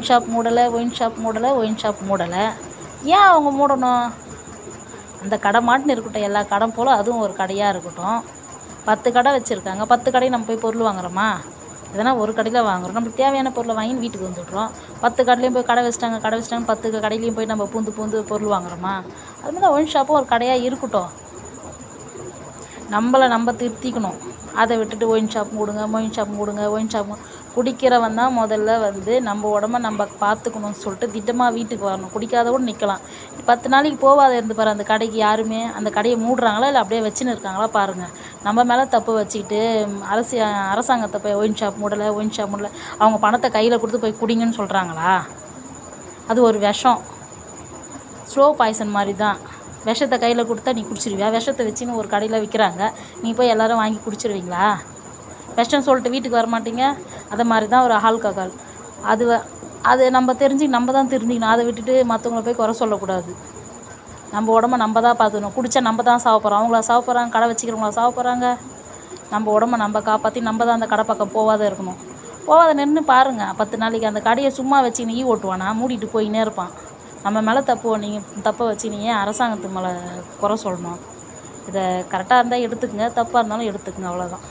Wine shop மூடலை, wine shop மூடலை, wine shop மூடலை. ஏன் அவங்க மூடணும்? அந்த கடை மாட்டுன்னு இருக்கட்டும், எல்லா கடை போல் அதுவும் ஒரு கடையாக இருக்கட்டும். 10 கடை வச்சுருக்காங்க, 10 கடையும் நம்ம போய் பொருள் வாங்குகிறோமா? எதனா ஒரு கடையில் வாங்குகிறோம், நம்மளுக்கு தேவையான பொருளை வாங்கின்னு வீட்டுக்கு வந்துடுறோம். 10 கடையிலையும் போய் கடை வச்சிட்டாங்க 10 கடையிலையும் போய் நம்ம பூந்து பொருள் வாங்குகிறோமா? அதுமாதிரி தான் ஒயின் ஷாப்பும் ஒரு கடையாக இருக்கட்டும். நம்மளை நம்ம திருத்திக்கணும். அதை விட்டுட்டு ஒயின் ஷாப் மூடுங்க, ஒயின் ஷாப் மூடுங்க, ஒயின் ஷாப் குடிக்கிறவன் தான் முதல்ல நம்ம உடம்ப நம்ம பார்த்துக்கணும்னு சொல்லிட்டு திட்டமாக வீட்டுக்கு வரணும். குடிக்காதவோடு நிற்கலாம். 10 நாளைக்கு போகாத இருந்து பாரு அந்த கடைக்கு. யாருமே அந்த கடையை மூடுறாங்களா இல்லை அப்படியே வச்சுன்னு இருக்காங்களா பாருங்கள். நம்ம மேலே தப்பு வச்சுக்கிட்டு அரசாங்கத்தை போய் ஒயின் ஷாப் மூடலை, ஒயின் ஷாப் மூடலை, அவங்க பணத்தை கையில் கொடுத்து போய் குடிங்கன்னு சொல்கிறாங்களா? அது ஒரு விஷம், ஸ்லோ பாய்சன் மாதிரி தான். விஷத்தை கையில் கொடுத்தா நீ குடிச்சிருவியா? விஷத்தை வச்சுன்னு ஒரு கடையில் விற்கிறாங்க, நீ போய் எல்லோரும் வாங்கி குடிச்சிருவீங்களா? விஷம் சொல்லிட்டு வீட்டுக்கு வர மாட்டீங்க. அதை மாதிரி தான் ஒரு ஆல்கஹால். அது நம்ம நம்ம தான் தெரிஞ்சுக்கணும். அதை விட்டுட்டு மற்றவங்கள போய் குறை சொல்லக்கூடாது. நம்ம உடம்ப நம்ம தான் பார்த்துக்கணும். குடித்தா நம்ம தான் சாவ போகிறோம், அவங்கள சாவ போகிறாங்க, கடை வச்சுக்கிறவங்கள சாவ போகிறாங்க. நம்ம உடம்ப நம்ம காப்பாற்றி நம்ம தான் அந்த கடை பக்கம் போகாத இருக்கணும். போகாத நின்று பாருங்கள். 10 நாளைக்கு அந்த கடையை சும்மா வச்சு நீ ஓட்டுவானா? மூடிட்டு போயின்னே இருப்பான். நம்ம மேலே நீங்கள் தப்பை வச்சு நீ ஏன் அரசாங்கத்து மேலே குறை சொல்லணும்? இதை கரெக்டாக இருந்தால் எடுத்துக்கங்க, தப்பாக இருந்தாலும் எடுத்துக்கங்க, அவ்வளோதான்.